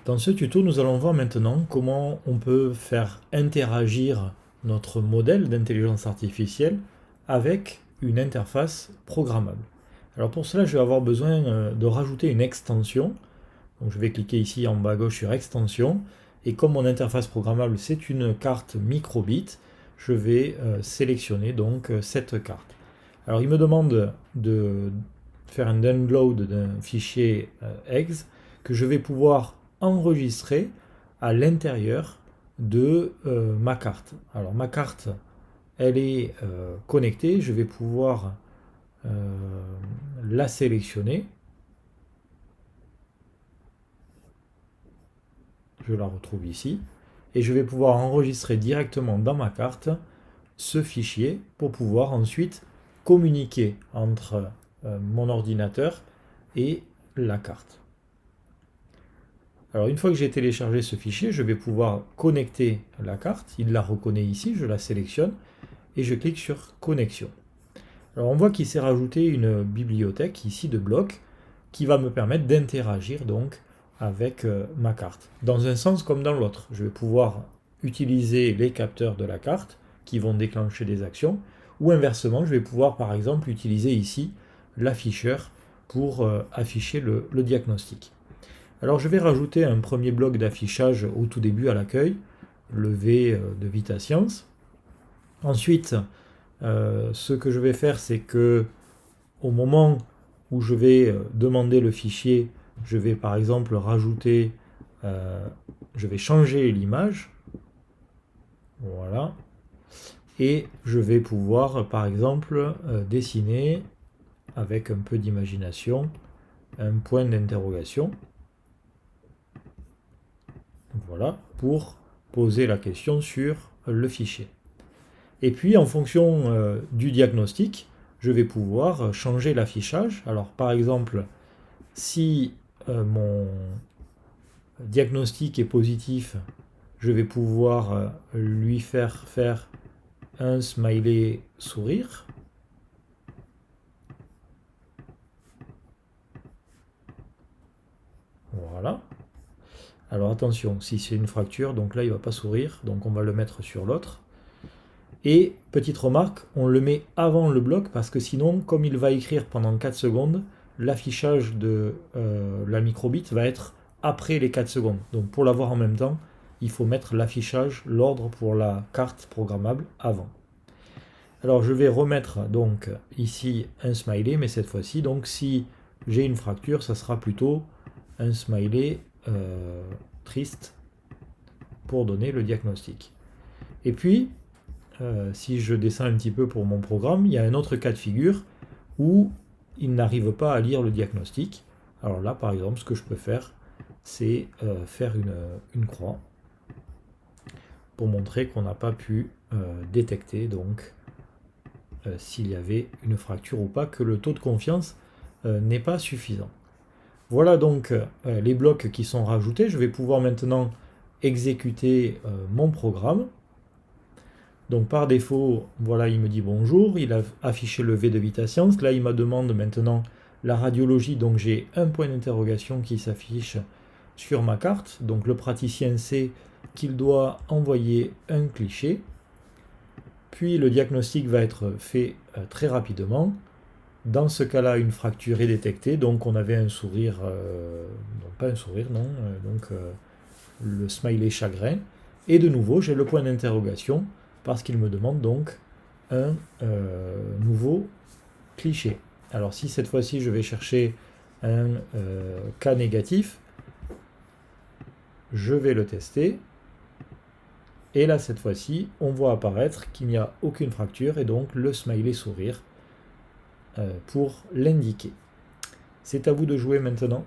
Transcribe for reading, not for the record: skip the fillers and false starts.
Dans ce tuto, nous allons voir maintenant comment on peut faire interagir notre modèle d'intelligence artificielle avec une interface programmable. Alors pour cela, je vais avoir besoin de rajouter une extension. Donc je vais cliquer ici en bas à gauche sur extension. Et comme mon interface programmable, c'est une carte microbit, je vais sélectionner donc cette carte. Alors il me demande de faire un download d'un fichier exe que je vais pouvoir enregistrer à l'intérieur de ma carte. Alors ma carte, elle est connectée, je vais pouvoir la sélectionner. Je la retrouve ici. Et je vais pouvoir enregistrer directement dans ma carte ce fichier pour pouvoir ensuite communiquer entre mon ordinateur et la carte. Alors une fois que j'ai téléchargé ce fichier, je vais pouvoir connecter la carte. Il la reconnaît ici, je la sélectionne et je clique sur connexion. Alors on voit qu'il s'est rajouté une bibliothèque ici de blocs qui va me permettre d'interagir donc avec ma carte. Dans un sens comme dans l'autre. Je vais pouvoir utiliser les capteurs de la carte qui vont déclencher des actions, ou inversement, je vais pouvoir par exemple utiliser ici l'afficheur pour afficher le diagnostic. Alors je vais rajouter un premier bloc d'affichage au tout début à l'accueil, le V de VitaScience. Ensuite, ce que je vais faire, c'est que au moment où je vais demander le fichier, je vais par exemple rajouter, je vais changer l'image, voilà, et je vais pouvoir par exemple dessiner avec un peu d'imagination un point d'interrogation, voilà, pour poser la question sur le fichier. Et puis en fonction du diagnostic, je vais pouvoir changer l'affichage. Alors par exemple, si mon diagnostic est positif, je vais pouvoir lui faire un smiley sourire. Voilà. Alors attention, si c'est une fracture, donc là il ne va pas sourire, donc on va le mettre sur l'autre. Et petite remarque, on le met avant le bloc parce que sinon, comme il va écrire pendant 4 secondes, l'affichage de la microbit va être après les 4 secondes. Donc pour l'avoir en même temps, il faut mettre l'affichage, l'ordre pour la carte programmable avant. Alors je vais remettre donc ici un smiley, mais cette fois-ci, donc si j'ai une fracture, ça sera plutôt un smiley triste pour donner le diagnostic. Et puis, si je descends un petit peu pour mon programme, il y a un autre cas de figure où il n'arrive pas à lire le diagnostic. Alors là, par exemple, ce que je peux faire, c'est faire une croix pour montrer qu'on n'a pas pu détecter donc s'il y avait une fracture ou pas, que le taux de confiance n'est pas suffisant. Voilà donc les blocs qui sont rajoutés. Je vais pouvoir maintenant exécuter mon programme. Donc par défaut, voilà, il me dit bonjour, il a affiché le V de VitaScience. Là, il me demande maintenant la radiologie, donc j'ai un point d'interrogation qui s'affiche sur ma carte. Donc le praticien sait qu'il doit envoyer un cliché. Puis le diagnostic va être fait très rapidement. Dans ce cas-là, une fracture est détectée, donc on avait un sourire, non pas un sourire, non, le smiley chagrin. Et de nouveau, j'ai le point d'interrogation parce qu'il me demande donc un nouveau cliché. Alors si cette fois-ci je vais chercher un cas négatif, je vais le tester. Et là, cette fois-ci, on voit apparaître qu'il n'y a aucune fracture et donc le smiley sourire pour l'indiquer. C'est à vous de jouer maintenant.